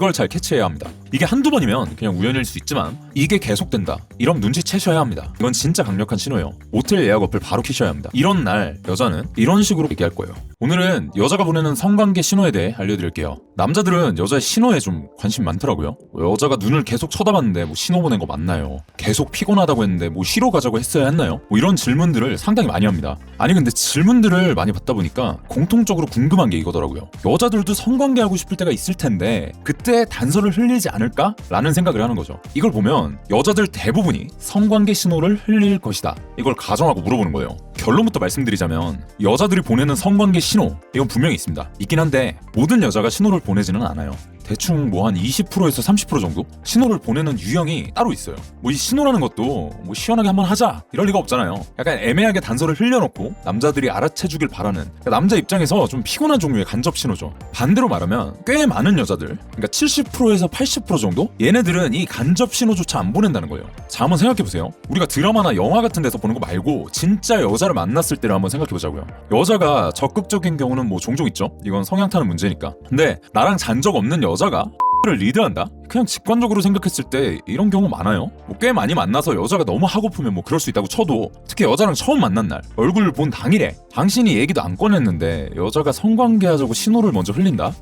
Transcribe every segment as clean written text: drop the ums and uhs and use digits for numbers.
이걸 잘 캐치해야 합니다. 이게 한두 번이면 그냥 우연일 수 있지만 이게 계속된다, 이런 눈치채셔야 합니다. 이건 진짜 강력한 신호예요. 모텔 예약 어플 바로 키셔야 합니다. 이런 날 여자는 이런 식으로 얘기할 거예요. 오늘은 여자가 보내는 성관계 신호에 대해 알려드릴게요. 남자들은 여자의 신호에 좀 관심이 많더라고요. 여자가 눈을 계속 쳐다봤는데 뭐 신호 보낸 거 맞나요? 계속 피곤하다고 했는데 뭐 쉬러 가자고 했어야 했나요? 뭐 이런 질문들을 상당히 많이 합니다. 아니 근데 질문들을 많이 받다 보니까 공통적으로 궁금한 게 이거더라고요. 여자들도 성관계하고 싶을 때가 있을 텐데 그때 단서를 흘리지 않을까? 라는 생각을 하는 거죠. 이걸 보면 여자들 대부분이 성관계 신호를 흘릴 것이다, 이걸 가정하고 물어보는 거예요. 결론부터 말씀드리자면 여자들이 보내는 성관계 신호, 이건 분명히 있습니다. 있긴 한데 모든 여자가 신호를 보내지는 않아요. 대충 뭐 한 20%에서 30% 정도 신호를 보내는 유형이 따로 있어요. 뭐 이 신호라는 것도 뭐 시원하게 한번 하자 이럴 리가 없잖아요. 약간 애매하게 단서를 흘려놓고 남자들이 알아채주길 바라는, 그러니까 남자 입장에서 좀 피곤한 종류의 간접 신호죠. 반대로 말하면 꽤 많은 여자들, 그러니까 70%에서 80% 정도, 얘네들은 이 간접 신호조차 안 보낸다는 거예요. 자, 한번 생각해보세요. 우리가 드라마나 영화 같은 데서 보는 거 말고 진짜 여자를 만났을 때를 한번 생각해보자고요. 여자가 적극적인 경우는 뭐 종종 있죠. 이건 성향 타는 문제니까. 근데 나랑 잔 적 없는 여자가 를 리드한다? 그냥 직관적으로 생각했을 때 이런 경우 많아요. 뭐 꽤 많이 만나서 여자가 너무 하고프면 뭐 그럴 수 있다고 쳐도, 특히 여자랑 처음 만난 날 얼굴 본 당일에 당신이 얘기도 안 꺼냈는데 여자가 성관계하자고 신호를 먼저 흘린다?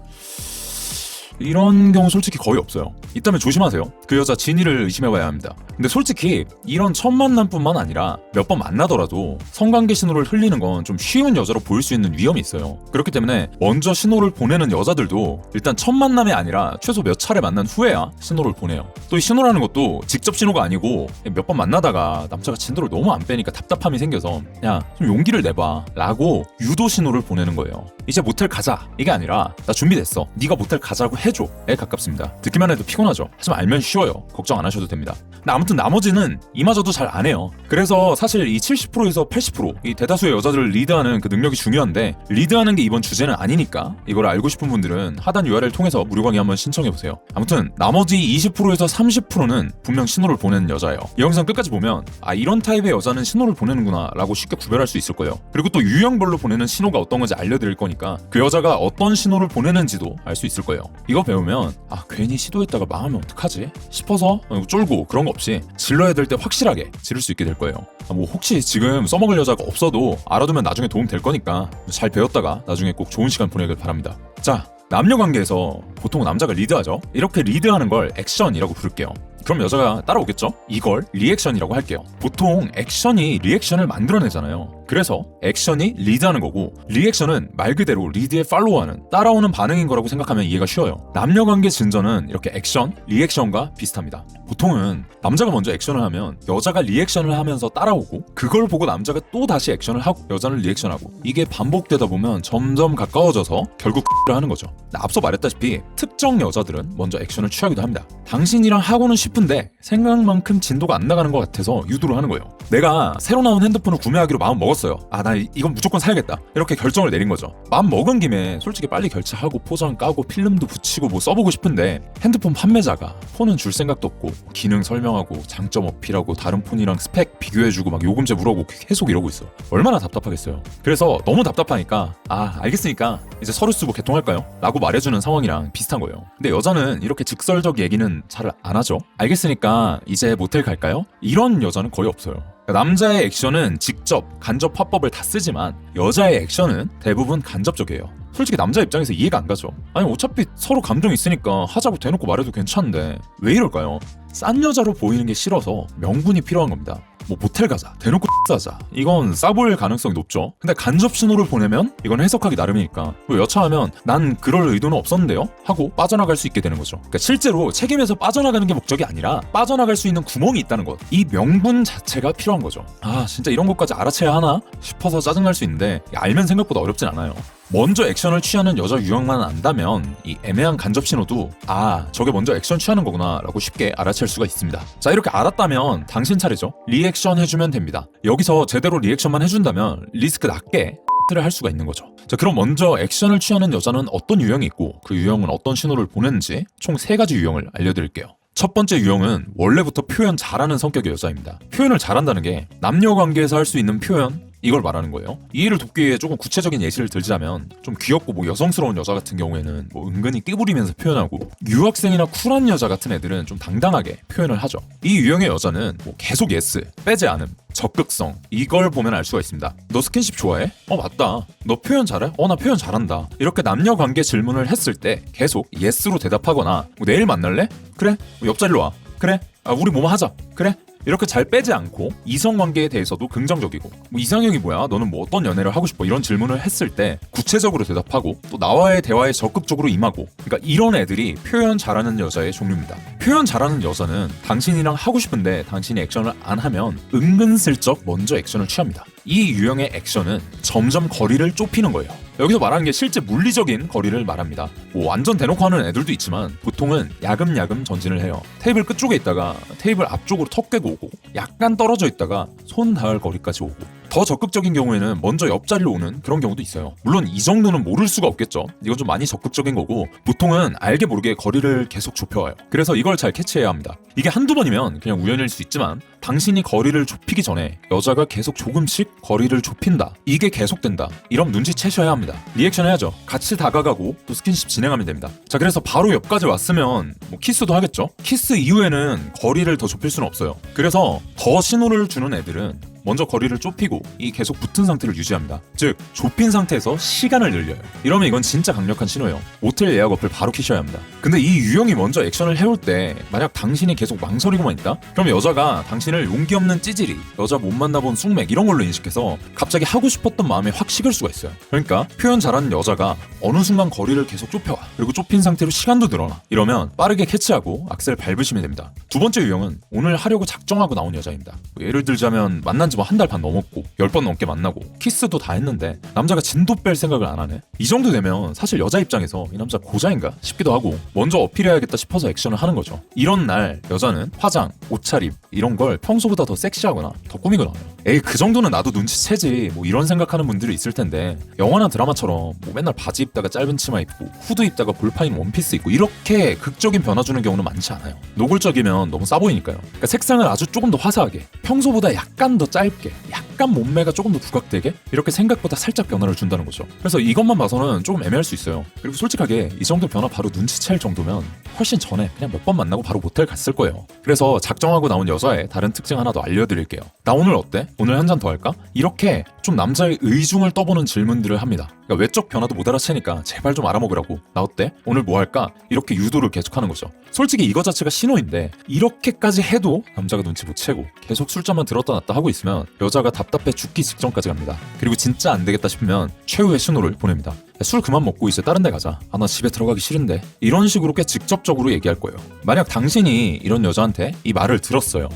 이런 경우 솔직히 거의 없어요. 있다면 조심하세요. 그 여자 진위를 의심해봐야 합니다. 근데 솔직히 이런 첫 만남뿐만 아니라 몇 번 만나더라도 성관계 신호를 흘리는 건 좀 쉬운 여자로 보일 수 있는 위험이 있어요. 그렇기 때문에 먼저 신호를 보내는 여자들도 일단 첫 만남이 아니라 최소 몇 차례 만난 후에야 신호를 보내요. 또 이 신호라는 것도 직접 신호가 아니고 몇 번 만나다가 남자가 진도를 너무 안 빼니까 답답함이 생겨서 야, 좀 용기를 내봐 라고 유도 신호를 보내는 거예요. 이제 모텔 가자, 이게 아니라 나 준비됐어, 네가 모텔 가자고 해줘에 가깝습니다. 듣기만 해도 피곤하죠. 하지만 알면 쉬워요. 걱정 안 하셔도 됩니다. 근데 아무튼 나머지는 이마저도 잘 안 해요. 그래서 사실 이 70%에서 80%이 대다수의 여자들을 리드하는 그 능력이 중요한데, 리드하는 게 이번 주제는 아니니까 이걸 알고 싶은 분들은 하단 URL 통해서 무료 강의 한번 신청해보세요. 아무튼 나머지 20%에서 30%는 분명 신호를 보내는 여자예요. 이 영상 끝까지 보면 아, 이런 타입의 여자는 신호를 보내는구나 라고 쉽게 구별할 수 있을 거예요. 그리고 또 유형별로 보내는 신호가 어떤 건지 알려드릴 거니까 그 여자가 어떤 신호를 보내는지도 알 수 있을 거예요. 이거 배우면 아, 괜히 시도했다가 망하면 어떡하지 싶어서 쫄고 그런 거 없이 질러야 될 때 확실하게 지를 수 있게 될 거예요. 뭐 혹시 지금 써먹을 여자가 없어도 알아두면 나중에 도움 될 거니까 잘 배웠다가 나중에 꼭 좋은 시간 보내길 바랍니다. 자, 남녀 관계에서 보통 남자가 리드하죠. 이렇게 리드하는 걸 액션이라고 부를게요. 그럼 여자가 따라오겠죠? 이걸 리액션이라고 할게요. 보통 액션이 리액션을 만들어내잖아요. 그래서 액션이 리드하는 거고, 리액션은 말 그대로 리드에 팔로우하는, 따라오는 반응인 거라고 생각하면 이해가 쉬워요. 남녀관계 진전은 이렇게 액션, 리액션과 비슷합니다. 보통은 남자가 먼저 액션을 하면 여자가 리액션을 하면서 따라오고, 그걸 보고 남자가 또 다시 액션을 하고 여자는 리액션하고, 이게 반복되다 보면 점점 가까워져서 결국 를 하는 거죠. 앞서 말했다시피 특정 여자들은 먼저 액션을 취하기도 합니다. 당신이랑 하고는 싶은데 생각만큼 진도가 안 나가는 것 같아서 유도를 하는 거예요. 내가 새로 나온 핸드폰을 구매하기로 마음 먹었어요. 아, 나 이건 무조건 사야겠다, 이렇게 결정을 내린 거죠. 마음 먹은 김에 솔직히 빨리 결제하고 포장 까고 필름도 붙이고 뭐 써보고 싶은데 핸드폰 판매자가 폰은 줄 생각도 없고 기능 설명하고 장점 어필하고 다른 폰이랑 스펙 비교해주고 막 요금제 물어보고 계속 이러고 있어. 얼마나 답답하겠어요. 그래서 너무 답답하니까 아, 알겠으니까 이제 서류 쓰고 개통할까요? 라고 말해주는 상황이랑 비슷한 거예요. 근데 여자는 이렇게 직설적 얘기는 잘 안 하죠. 알겠으니까 이제 모텔 갈까요? 이런 여자는 거의 없어요. 남자의 액션은 직접, 간접 화법을 다 쓰지만 여자의 액션은 대부분 간접적이에요. 솔직히 남자 입장에서 이해가 안 가죠. 아니 어차피 서로 감정 있으니까 하자고 대놓고 말해도 괜찮은데 왜 이럴까요? 싼 여자로 보이는 게 싫어서 명분이 필요한 겁니다. 뭐 모텔 가자, 대놓고 싸자, 이건 싸 보일 가능성이 높죠. 근데 간접 신호를 보내면 이건 해석하기 나름이니까 뭐 여차하면 난 그럴 의도는 없었는데요? 하고 빠져나갈 수 있게 되는 거죠. 그러니까 실제로 책임에서 빠져나가는 게 목적이 아니라 빠져나갈 수 있는 구멍이 있다는 것, 이 명분 자체가 필요한 거죠. 아, 진짜 이런 것까지 알아채야 하나 싶어서 짜증날 수 있는데 알면 생각보다 어렵진 않아요. 먼저 액션을 취하는 여자 유형만 안다면 이 애매한 간접 신호도 아, 저게 먼저 액션 취하는 거구나 라고 쉽게 알아챌 수가 있습니다. 자, 이렇게 알았다면 당신 차례죠. 리액션 해주면 됩니다. 여기서 제대로 리액션만 해준다면 리스크 낮게 를 할 수가 있는 거죠. 자, 그럼 먼저 액션을 취하는 여자는 어떤 유형이 있고 그 유형은 어떤 신호를 보내는지 총 3가지 유형을 알려드릴게요. 첫 번째 유형은 원래부터 표현 잘하는 성격의 여자입니다. 표현을 잘한다는 게 남녀 관계에서 할 수 있는 표현, 이걸 말하는 거예요. 이해를 돕기 위해 조금 구체적인 예시를 들자면 좀 귀엽고 뭐 여성스러운 여자 같은 경우에는 뭐 은근히 끼부리면서 표현하고, 유학생이나 쿨한 여자 같은 애들은 좀 당당하게 표현을 하죠. 이 유형의 여자는 뭐 계속 예스, 빼지 않음, 적극성, 이걸 보면 알 수가 있습니다. 너 스킨십 좋아해? 맞다. 너 표현 잘해? 나 표현 잘한다. 이렇게 남녀 관계 질문을 했을 때 계속 예스로 대답하거나, 뭐 내일 만날래? 그래. 옆자리로 와. 그래. 우리 뭐뭐 하자. 그래. 이렇게 잘 빼지 않고 이성관계에 대해서도 긍정적이고, 뭐 이상형이 뭐야? 너는 뭐 어떤 연애를 하고 싶어? 이런 질문을 했을 때 구체적으로 대답하고, 또 나와의 대화에 적극적으로 임하고, 그러니까 이런 애들이 표현 잘하는 여자의 종류입니다. 표현 잘하는 여자는 당신이랑 하고 싶은데 당신이 액션을 안 하면 은근슬쩍 먼저 액션을 취합니다. 이 유형의 액션은 점점 거리를 좁히는 거예요. 여기서 말하는 게 실제 물리적인 거리를 말합니다. 뭐 완전 대놓고 하는 애들도 있지만 보통은 야금야금 전진을 해요. 테이블 끝쪽에 있다가 테이블 앞쪽으로 턱 깨고 오고, 약간 떨어져 있다가 손 닿을 거리까지 오고, 더 적극적인 경우에는 먼저 옆자리로 오는 그런 경우도 있어요. 물론 이 정도는 모를 수가 없겠죠. 이건 좀 많이 적극적인 거고, 보통은 알게 모르게 거리를 계속 좁혀와요. 그래서 이걸 잘 캐치해야 합니다. 이게 한두 번이면 그냥 우연일 수 있지만, 당신이 거리를 좁히기 전에 여자가 계속 조금씩 거리를 좁힌다, 이게 계속된다, 이런 눈치채셔야 합니다. 리액션 해야죠. 같이 다가가고 또 스킨십 진행하면 됩니다. 자, 그래서 바로 옆까지 왔으면 뭐 키스도 하겠죠. 키스 이후에는 거리를 더 좁힐 수는 없어요. 그래서 더 신호를 주는 애들은 먼저 거리를 좁히고 이 계속 붙은 상태를 유지합니다. 즉, 좁힌 상태에서 시간을 늘려요. 이러면 이건 진짜 강력한 신호예요. 모텔 예약 어플 바로 키셔야 합니다. 근데 이 유형이 먼저 액션을 해올 때 만약 당신이 계속 망설이고만 있다? 그럼 여자가 당신을 용기 없는 찌질이, 여자 못 만나본 쑥맥 이런 걸로 인식해서 갑자기 하고 싶었던 마음에 확 식을 수가 있어요. 그러니까 표현 잘하는 여자가 어느 순간 거리를 계속 좁혀와. 그리고 좁힌 상태로 시간도 늘어나. 이러면 빠르게 캐치하고 악셀 밟으시면 됩니다. 두 번째 유형은 오늘 하려고 작정하고 나온 여자입니다. 예를 들자면 만난 지 뭐 한 달 반 넘었고 10번 넘게 만나고 키스도 다 했는데 남자가 진도 뺄 생각을 안 하네. 이 정도 되면 사실 여자 입장에서 이 남자 고자인가 싶기도 하고 먼저 어필해야겠다 싶어서 액션을 하는 거죠. 이런 날 여자는 화장, 옷차림 이런 걸 평소보다 더 섹시하거나 더 꾸미고 나와요. 에이, 그 정도는 나도 눈치채지, 뭐 이런 생각하는 분들이 있을 텐데, 영화나 드라마처럼 뭐 맨날 바지 입다가 짧은 치마 입고 후드 입다가 볼파인 원피스 입고 이렇게 극적인 변화 주는 경우는 많지 않아요. 노골적이면 너무 싸 보이니까요. 그러니까 색상을 아주 조금 더 화사하게, 평소보다 약간 더 짧게, 약간 몸매가 조금 더 부각되게, 이렇게 생각보다 살짝 변화를 준다는 거죠. 그래서 이것만 봐서는 조금 애매할 수 있어요. 그리고 솔직하게 이 정도 변화 바로 눈치챌 정도면 훨씬 전에 그냥 몇 번 만나고 바로 모텔 갔을 거예요. 그래서 작정하고 나온 여자의 다른 특징 하나 더 알려드릴게요. 나 오늘 어때? 오늘 한 잔 더 할까? 이렇게 좀 남자의 의중을 떠보는 질문들을 합니다. 그러니까 외적 변화도 못 알아채니까 제발 좀 알아먹으라고. 나 어때? 오늘 뭐 할까? 이렇게 유도를 계속하는 거죠. 솔직히 이거 자체가 신호인데, 이렇게까지 해도 남자가 눈치 못 채고 계속 술잔만 들었다 놨다 하고 있으면 여자가 답답해 죽기 직전까지 갑니다. 그리고 진짜 안 되겠다 싶으면 최후의 신호를 보냅니다. 술 그만 먹고 이제 다른 데 가자. 나 집에 들어가기 싫은데. 이런 식으로 꽤 직접적으로 얘기할 거예요. 만약 당신이 이런 여자한테 이 말을 들었어요.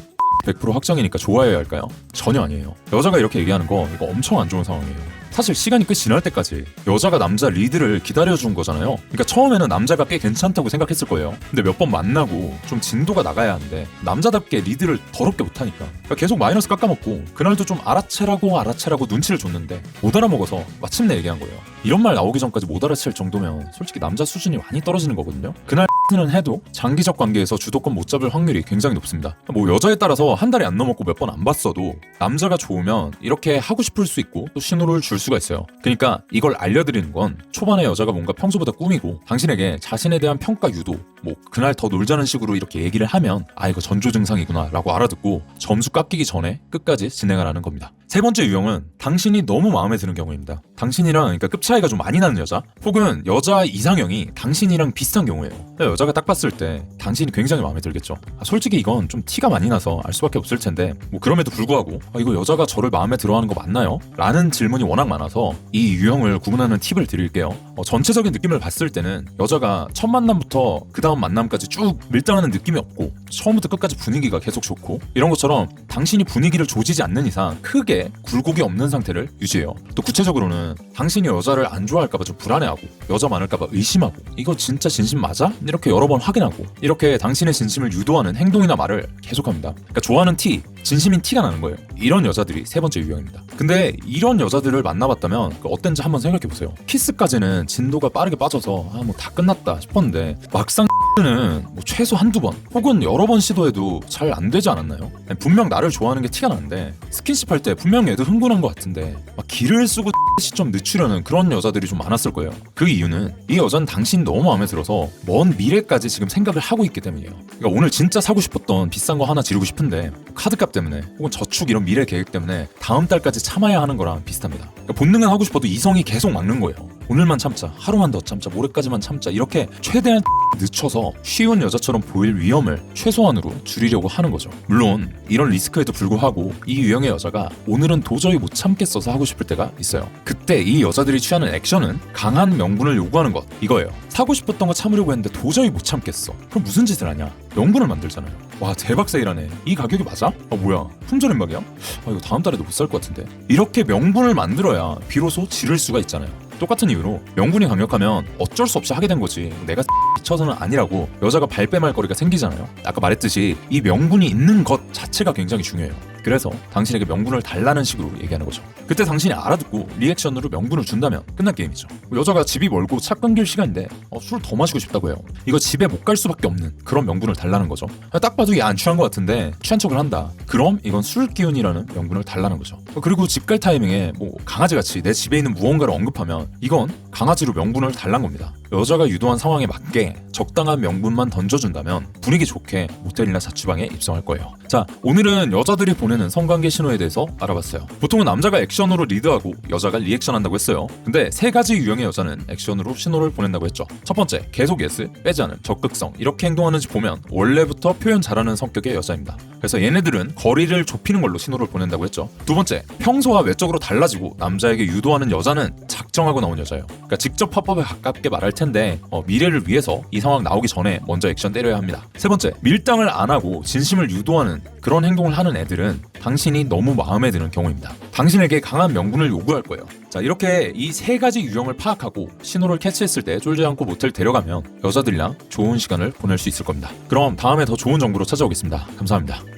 100% 확정이니까 좋아해야 할까요? 전혀 아니에요. 여자가 이렇게 얘기하는 거 이거 엄청 안 좋은 상황이에요. 사실 시간이 꽤 지날 때까지 여자가 남자 리드를 기다려준 거잖아요. 그러니까 처음에는 남자가 꽤 괜찮다고 생각했을 거예요. 근데 몇 번 만나고 좀 진도가 나가야 하는데 남자답게 리드를 더럽게 못하니까, 그러니까 계속 마이너스 깎아먹고, 그날도 좀 알아채라고 눈치를 줬는데 못 알아먹어서 마침내 얘기한 거예요. 이런 말 나오기 전까지 못 알아챌 정도면 솔직히 남자 수준이 많이 떨어지는 거거든요. 그날 는 해도 장기적 관계에서 주도권 못 잡을 확률이 굉장히 높습니다. 뭐 여자에 따라서 한 달이 안 넘었고 몇 번 안 봤어도 남자가 좋으면 이렇게 하고 싶을 수 있고 또 신호를 줄 수가 있어요. 그러니까 이걸 알려드리는 건 초반에 여자가 뭔가 평소보다 꾸미고 당신에게 자신에 대한 평가 유도, 뭐 그날 더 놀자는 식으로 이렇게 얘기를 하면 아, 이거 전조 증상이구나 라고 알아듣고 점수 깎이기 전에 끝까지 진행하라는 겁니다. 세 번째 유형은 당신이 너무 마음에 드는 경우입니다. 당신이랑 그러니까 급 차이가 좀 많이 나는 여자, 혹은 여자 이상형이 당신이랑 비슷한 경우예요. 여자가 딱 봤을 때 당신이 굉장히 마음에 들겠죠. 솔직히 이건 좀 티가 많이 나서 알 수밖에 없을 텐데, 뭐 그럼에도 불구하고 이거 여자가 저를 마음에 들어하는 거 맞나요? 라는 질문이 워낙 많아서 이 유형을 구분하는 팁을 드릴게요. 전체적인 느낌을 봤을 때는 여자가 첫 만남부터 그 다음 만남까지 쭉 밀당하는 느낌이 없고 처음부터 끝까지 분위기가 계속 좋고, 이런 것처럼 당신이 분위기를 조지지 않는 이상 크게 굴곡이 없는 상태를 유지해요. 또 구체적으로는 당신이 여자를 안 좋아할까봐 좀 불안해하고 여자 많을까봐 의심하고 이거 진짜 진심 맞아? 이렇게 여러 번 확인하고, 이렇게 당신의 진심을 유도하는 행동이나 말을 계속합니다. 그러니까 좋아하는 티, 진심인 티가 나는 거예요. 이런 여자들이 세 번째 유형입니다. 근데 이런 여자들을 만나봤다면 어땠는지 한번 생각해보세요. 키스까지는 진도가 빠르게 빠져서 뭐 다 끝났다 싶었는데 막상 는 뭐 최소 한두 번 혹은 여러 번 시도해도 잘 안 되지 않았나요? 아니, 분명 나를 좋아하는 게 티가 나는데 스킨십 할 때 분명 얘도 흥분한 것 같은데 막 기를 쓰고 시점 늦추려는 그런 여자들이 좀 많았을 거예요. 그 이유는 이 여자는 당신이 너무 마음에 들어서 먼 미래까지 지금 생각을 하고 있기 때문이에요. 그러니까 오늘 진짜 사고 싶었던 비싼 거 하나 지르고 싶은데 카드값 때문에 혹은 저축 이런 미래 계획 때문에 다음 달까지 참아야 하는 거랑 비슷합니다. 그러니까 본능은 하고 싶어도 이성이 계속 막는 거예요. 오늘만 참자, 하루만 더 참자, 모레까지만 참자 이렇게 최대한 늦춰서 쉬운 여자처럼 보일 위험을 최소한으로 줄이려고 하는 거죠. 물론 이런 리스크에도 불구하고 이 유형의 여자가 오늘은 도저히 못 참겠어서 하고 싶을 때가 있어요. 그때 이 여자들이 취하는 액션은 강한 명분을 요구하는 것 이거예요. 사고 싶었던 거 참으려고 했는데 도저히 못 참겠어. 그럼 무슨 짓을 하냐? 명분을 만들잖아요. 와 대박 세일하네. 이 가격이 맞아? 뭐야 품절 임박이야? 이거 다음 달에도 못 살 것 같은데. 이렇게 명분을 만들어야 비로소 지를 수가 있잖아요. 똑같은 이유로 명분이 강력하면 어쩔 수 없이 하게 된 거지 내가 미쳐서는 아니라고 여자가 발뺌할 거리가 생기잖아요. 아까 말했듯이 이 명분이 있는 것 자체가 굉장히 중요해요. 그래서 당신에게 명분을 달라는 식으로 얘기하는 거죠. 그때 당신이 알아듣고 리액션으로 명분을 준다면 끝난 게임이죠. 여자가 집이 멀고 차 끊길 시간인데 술 더 마시고 싶다고 해요. 이거 집에 못 갈 수밖에 없는 그런 명분을 달라는 거죠. 딱 봐도 얘 안 취한 것 같은데 취한 척을 한다. 그럼 이건 술 기운이라는 명분을 달라는 거죠. 그리고 집 갈 타이밍에 뭐 강아지같이 내 집에 있는 무언가를 언급하면 이건 강아지로 명분을 달란 겁니다. 여자가 유도한 상황에 맞게 적당한 명분만 던져준다면 분위기 좋게 모텔이나 자취방에 입성할 거예요. 자, 오늘은 여자들이 보내는 성관계 신호에 대해서 알아봤어요. 보통은 남자가 액션으로 리드하고 여자가 리액션한다고 했어요. 근데 세 가지 유형의 여자는 액션으로 신호를 보낸다고 했죠. 첫 번째, 계속 예스, 빼지 않음, 적극성 이렇게 행동하는지 보면 원래부터 표현 잘하는 성격의 여자입니다. 그래서 얘네들은 거리를 좁히는 걸로 신호를 보낸다고 했죠. 두 번째, 평소와 외적으로 달라지고 남자에게 유도하는 여자는 작정하고 나온 여자예요. 그러니까 직접 화법에 가깝게 말할 텐데 미래를 위해서 이 상황 나오기 전에 먼저 액션 때려야 합니다. 세 번째, 밀당을 안 하고 진심을 유도하는 그런 행동을 하는 애들은 당신이 너무 마음에 드는 경우입니다. 당신에게 강한 명분을 요구할 거예요. 자, 이렇게 이 세 가지 유형을 파악하고 신호를 캐치했을 때 쫄지 않고 모텔 데려가면 여자들이랑 좋은 시간을 보낼 수 있을 겁니다. 그럼 다음에 더 좋은 정보로 찾아오겠습니다. 감사합니다.